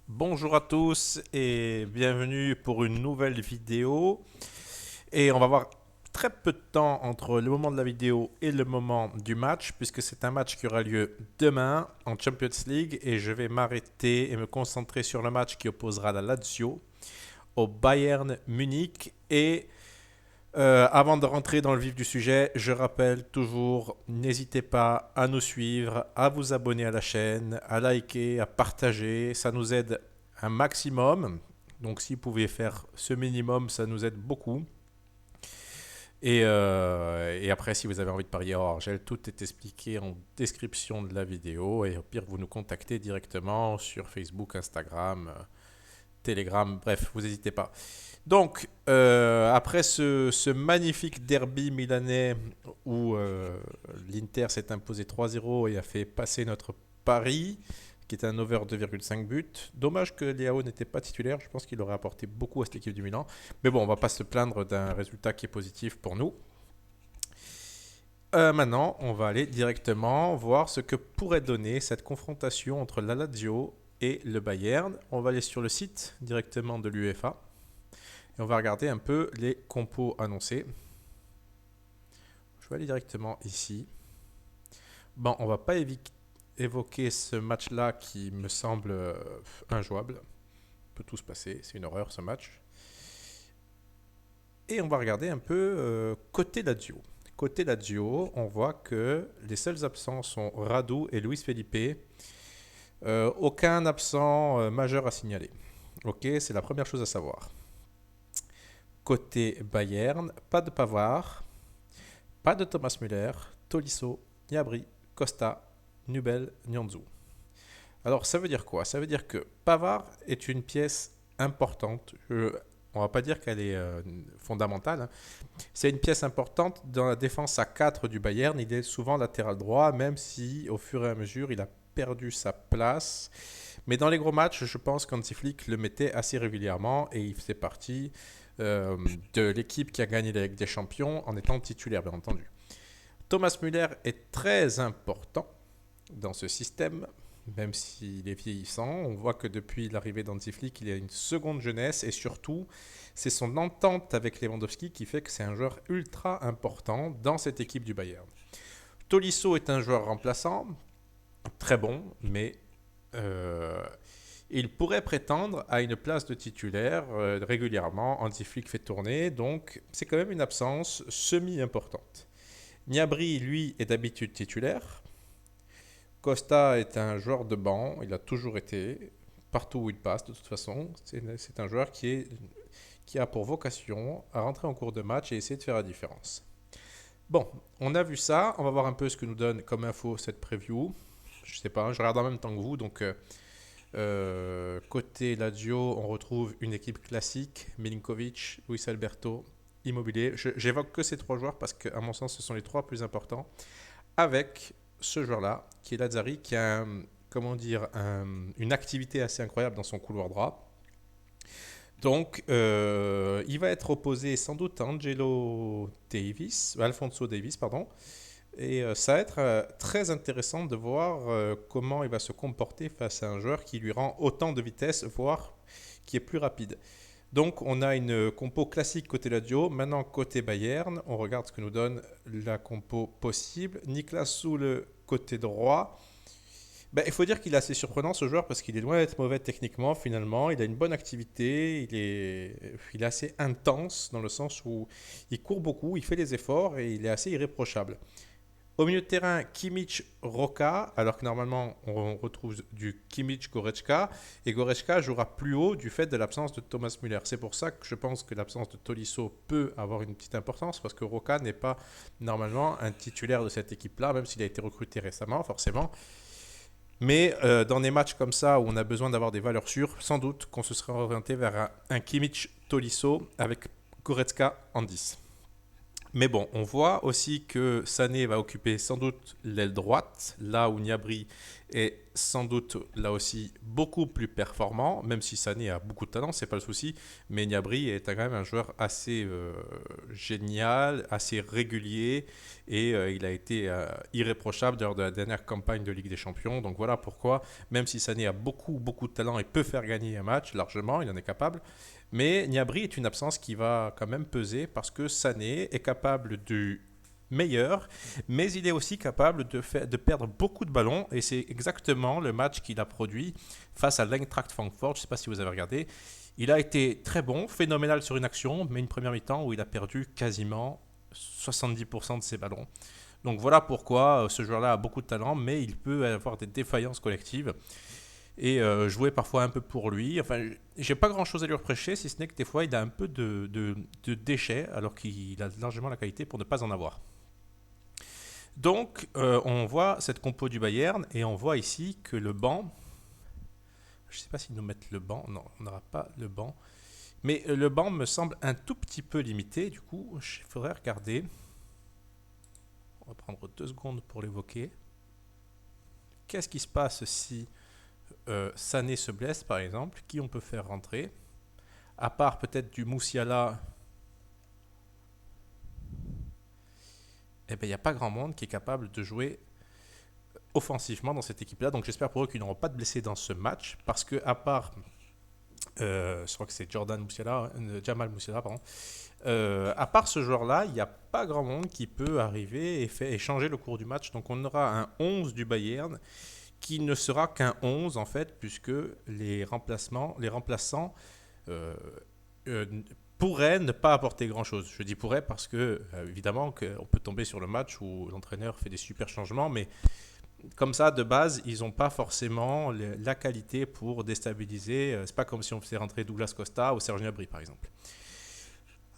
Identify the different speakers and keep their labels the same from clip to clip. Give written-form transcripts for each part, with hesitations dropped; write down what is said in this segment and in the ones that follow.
Speaker 1: Bonjour à tous et bienvenue pour une nouvelle vidéo. Et on va avoir très peu de temps entre le moment de la vidéo et le moment du match, puisque c'est un match qui aura lieu demain en Champions League et je vais m'arrêter et me concentrer sur le match qui opposera la Lazio au Bayern Munich. Et avant de rentrer dans le vif du sujet, je rappelle toujours, n'hésitez pas à nous suivre, à vous abonner à la chaîne, à liker, à partager. Ça nous aide un maximum. Donc si vous pouvez faire ce minimum, ça nous aide beaucoup. Et après, si vous avez envie de parier hors argent, tout est expliqué en description de la vidéo. Et au pire, vous nous contactez directement sur Facebook, Instagram, Telegram, bref, vous n'hésitez pas. Donc, après ce magnifique derby milanais où l'Inter s'est imposé 3-0 et a fait passer notre pari, qui est un over 2,5 buts. Dommage que Leao n'était pas titulaire, je pense qu'il aurait apporté beaucoup à cette équipe du Milan. Mais bon, on va pas se plaindre d'un résultat qui est positif pour nous. Maintenant, on va aller directement voir ce que pourrait donner cette confrontation entre la Lazio et le Bayern. On va aller sur le site directement de l'UEFA. Et on va regarder un peu les compos annoncés. Je vais aller directement ici. Bon, on va pas évoquer ce match-là qui me semble injouable. Peut tout se passer, c'est une horreur ce match. Et on va regarder un peu côté Lazio. Côté Lazio, on voit que les seuls absents sont Radu et Luis Felipe. Aucun absent majeur à signaler. Ok, c'est la première chose à savoir. Côté Bayern, pas de Pavard, pas de Thomas Müller, Tolisso, Gnabry, Costa, Nubel, Nyanzou. Alors ça veut dire quoi? Ça veut dire que Pavard est une pièce importante. On va pas dire qu'elle est fondamentale, hein. C'est une pièce importante dans la défense à 4 du Bayern. Il est souvent latéral droit, même si au fur et à mesure il a perdu sa place. Mais dans les gros matchs, je pense qu'Hansi Flick le mettait assez régulièrement et il faisait partie de l'équipe qui a gagné la Ligue des Champions en étant titulaire, bien entendu. Thomas Müller est très important dans ce système, même s'il est vieillissant. On voit que depuis l'arrivée d'Hansi Flick, il a une seconde jeunesse et surtout, c'est son entente avec Lewandowski qui fait que c'est un joueur ultra important dans cette équipe du Bayern. Tolisso est un joueur remplaçant, très bon, mais il pourrait prétendre à une place de titulaire régulièrement. Hansi Flick fait tourner, donc c'est quand même une absence semi-importante. Gnabry, lui, est d'habitude titulaire. Costa est un joueur de banc, il a toujours été, partout où il passe de toute façon. C'est un joueur qui a pour vocation à rentrer en cours de match et essayer de faire la différence. Bon, on a vu ça, on va voir un peu ce que nous donne comme info cette preview. Je sais pas, je regarde en même temps que vous, donc côté Lazio, on retrouve une équipe classique, Milinkovic, Luis Alberto, Immobilier. J'évoque que ces trois joueurs parce qu'à mon sens, ce sont les trois plus importants. Avec ce joueur-là, qui est Lazzari, qui a une activité assez incroyable dans son couloir droit. Donc, il va être opposé sans doute à Alfonso Davis, pardon. Et ça va être très intéressant de voir comment il va se comporter face à un joueur qui lui rend autant de vitesse, voire qui est plus rapide. Donc on a une compo classique côté Lazio. Maintenant côté Bayern, on regarde ce que nous donne la compo possible. Niklas Soule côté droit. Il faut dire qu'il est assez surprenant ce joueur parce qu'il est loin d'être mauvais techniquement finalement. Il a une bonne activité, il est assez intense dans le sens où il court beaucoup, il fait des efforts et il est assez irréprochable. Au milieu de terrain, Kimmich, Roca, alors que normalement on retrouve du Kimmich, Goretzka, et Goretzka jouera plus haut du fait de l'absence de Thomas Müller. C'est pour ça que je pense que l'absence de Tolisso peut avoir une petite importance, parce que Roca n'est pas normalement un titulaire de cette équipe-là, même s'il a été recruté récemment, forcément. Mais dans des matchs comme ça où on a besoin d'avoir des valeurs sûres, sans doute qu'on se serait orienté vers un Kimmich Tolisso avec Goretzka en 10. Mais bon, on voit aussi que Sané va occuper sans doute l'aile droite, là où Gnabry est sans doute là aussi beaucoup plus performant, même si Sané a beaucoup de talent, c'est pas le souci. Mais Gnabry est quand même un joueur assez génial, assez régulier, et il a été irréprochable lors de la dernière campagne de Ligue des Champions. Donc voilà pourquoi, même si Sané a beaucoup de talent et peut faire gagner un match largement, il en est capable. Mais Gnabry est une absence qui va quand même peser parce que Sané est capable du meilleur, mais il est aussi capable de perdre beaucoup de ballons, et c'est exactement le match qu'il a produit face à l'Eintracht Francfort. Je ne sais pas si vous avez regardé. Il a été très bon, phénoménal sur une action, mais une première mi-temps où il a perdu quasiment 70% de ses ballons. Donc voilà pourquoi ce joueur-là a beaucoup de talent, mais il peut avoir des défaillances collectives et jouer parfois un peu pour lui. Enfin, j'ai pas grand-chose à lui reprocher, si ce n'est que des fois il a un peu de déchets, alors qu'il a largement la qualité pour ne pas en avoir. Donc, on voit cette compo du Bayern et on voit ici que le banc, je ne sais pas s'ils nous mettent le banc, non, on n'aura pas le banc, mais le banc me semble un tout petit peu limité, du coup, il faudrait regarder. On va prendre 2 secondes pour l'évoquer. Qu'est-ce qui se passe si Sané se blesse, par exemple? Qui on peut faire rentrer? À part peut-être du Moussiala, eh ben, il n'y a pas grand monde qui est capable de jouer offensivement dans cette équipe-là. Donc j'espère pour eux qu'ils n'auront pas de blessés dans ce match, parce que à part, je crois que c'est Jamal Moussiala, pardon. À part ce joueur-là, il n'y a pas grand monde qui peut arriver et changer le cours du match. Donc on aura un 11 du Bayern qui ne sera qu'un 11 en fait, puisque les remplaçants euh, euh, pourraient ne pas apporter grand-chose. Je dis pourrait parce que, évidemment, on peut tomber sur le match où l'entraîneur fait des super changements, mais comme ça, de base, ils n'ont pas forcément la qualité pour déstabiliser. C'est pas comme si on faisait rentrer Douglas Costa ou Serge Gnabry, par exemple.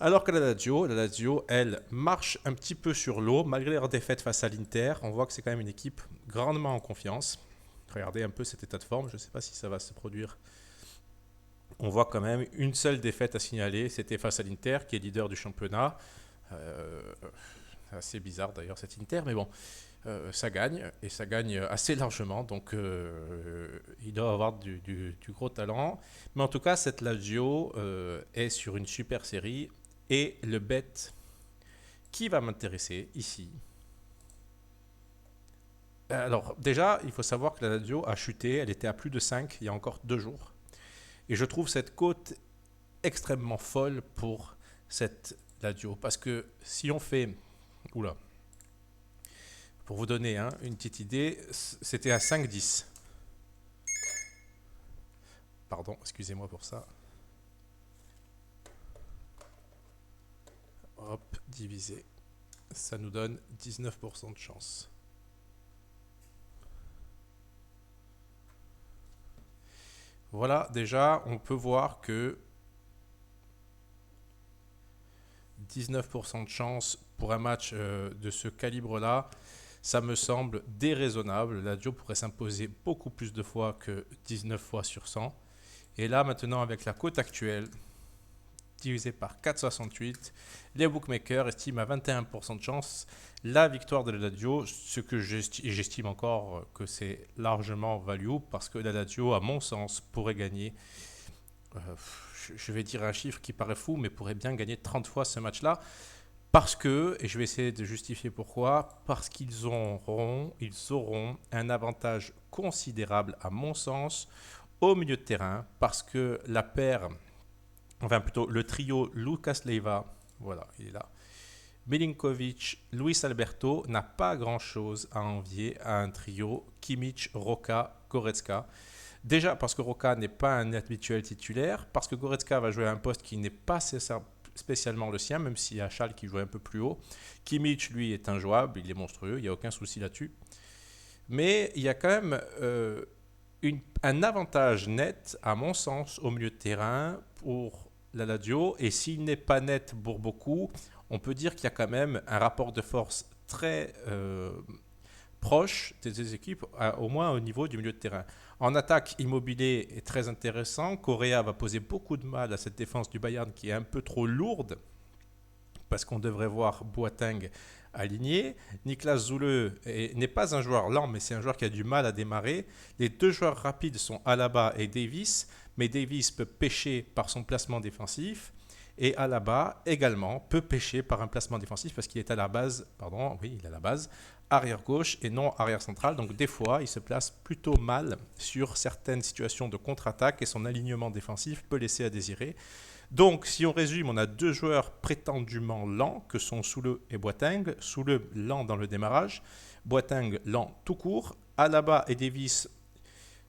Speaker 1: Alors que la Lazio, elle, marche un petit peu sur l'eau, malgré leur défaite face à l'Inter. On voit que c'est quand même une équipe grandement en confiance. Regardez un peu cet état de forme, je ne sais pas si ça va se produire. On voit quand même une seule défaite à signaler, c'était face à l'Inter, qui est leader du championnat. C'est assez bizarre d'ailleurs cet Inter, mais bon, ça gagne, et ça gagne assez largement, donc il doit avoir du gros talent. Mais en tout cas, cette Lazio est sur une super série, et le bet qui va m'intéresser ici. Alors déjà, il faut savoir que la Lazio a chuté, elle était à plus de 5 il y a encore 2 jours. Et je trouve cette cote extrêmement folle pour cette Lazio. Parce que si on fait... Oula. Pour vous donner une petite idée, c'était à 5,10. Pardon, excusez-moi pour ça. Hop, divisé. Ça nous donne 19% de chance. Voilà, déjà, on peut voir que 19% de chance pour un match de ce calibre-là, ça me semble déraisonnable. La Lazio pourrait s'imposer beaucoup plus de fois que 19 fois sur 100. Et là, maintenant, avec la cote actuelle, divisé par 4,68, les bookmakers estiment à 21% de chance la victoire de la Lazio, ce que j'estime encore que c'est largement value, parce que la Lazio, à mon sens, pourrait gagner, je vais dire un chiffre qui paraît fou, mais pourrait bien gagner 30 fois ce match-là, parce que, et je vais essayer de justifier pourquoi, parce qu'ils auront un avantage considérable, à mon sens, au milieu de terrain, parce que la paire, enfin plutôt le trio Lucas Leiva, voilà, il est là, Milinkovic, Luis Alberto n'a pas grand-chose à envier à un trio Kimmich, Roca, Goretzka. Déjà parce que Roca n'est pas un habituel titulaire, parce que Goretzka va jouer à un poste qui n'est pas spécialement le sien, même s'il y a Schall qui joue un peu plus haut. Kimmich, lui, est injouable, il est monstrueux, il n'y a aucun souci là-dessus. Mais il y a quand même un avantage net, à mon sens, au milieu de terrain pour la Lazio, et s'il n'est pas net pour beaucoup, on peut dire qu'il y a quand même un rapport de force très proche des équipes, au moins au niveau du milieu de terrain. En attaque, Immobilier est très intéressant. Correa va poser beaucoup de mal à cette défense du Bayern qui est un peu trop lourde, parce qu'on devrait voir Boateng alignés. Niklas Zule n'est pas un joueur lent, mais c'est un joueur qui a du mal à démarrer. Les deux joueurs rapides sont Alaba et Davis, mais Davis peut pêcher par son placement défensif. Et Alaba également peut pêcher par un placement défensif parce qu'il est à la base, arrière gauche et non arrière central. Donc des fois, il se place plutôt mal sur certaines situations de contre-attaque et son alignement défensif peut laisser à désirer. Donc, si on résume, on a deux joueurs prétendument lents, que sont Soule et Boateng. Soule lent dans le démarrage, Boateng lent tout court. Alaba et Davis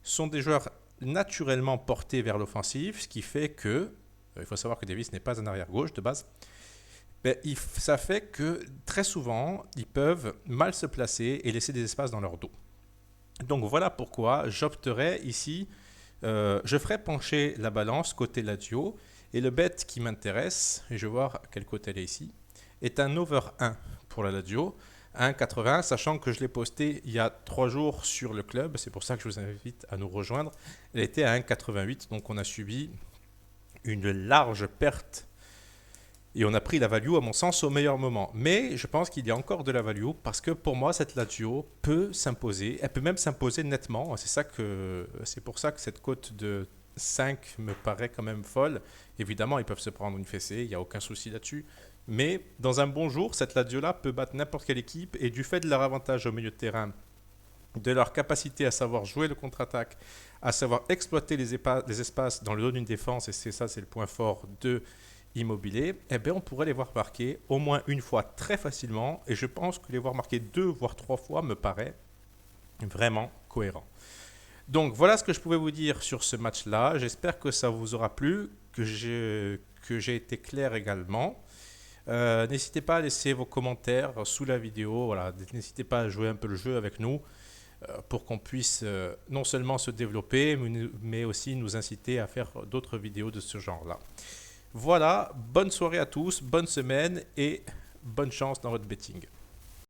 Speaker 1: sont des joueurs naturellement portés vers l'offensive, ce qui fait que, il faut savoir que Davis n'est pas un arrière-gauche de base, ça fait que très souvent, ils peuvent mal se placer et laisser des espaces dans leur dos. Donc voilà pourquoi j'opterais ici, je ferai pencher la balance côté Lazio. Et le bet qui m'intéresse, et je vais voir à quel côté elle est ici, est un over 1 pour la Lazio, 1,80, sachant que je l'ai posté il y a 3 jours sur le club, c'est pour ça que je vous invite à nous rejoindre. Elle était à 1,88, donc on a subi une large perte et on a pris la value à mon sens au meilleur moment. Mais je pense qu'il y a encore de la value parce que pour moi cette Lazio peut s'imposer, elle peut même s'imposer nettement. C'est pour ça que cette cote de 5 me paraît quand même folle. Évidemment, ils peuvent se prendre une fessée, il n'y a aucun souci là-dessus. Mais dans un bon jour, cette Lazio-là peut battre n'importe quelle équipe et du fait de leur avantage au milieu de terrain, de leur capacité à savoir jouer le contre-attaque, à savoir exploiter les espaces dans le dos d'une défense, et c'est le point fort de Immobilier, on pourrait les voir marquer au moins une fois très facilement. Et je pense que les voir marquer 2 voire 3 fois me paraît vraiment cohérent. Donc voilà ce que je pouvais vous dire sur ce match-là. J'espère que ça vous aura plu, que j'ai été clair également. N'hésitez pas à laisser vos commentaires sous la vidéo. Voilà, n'hésitez pas à jouer un peu le jeu avec nous pour qu'on puisse non seulement se développer, mais aussi nous inciter à faire d'autres vidéos de ce genre-là. Voilà, bonne soirée à tous, bonne semaine et bonne chance dans votre betting.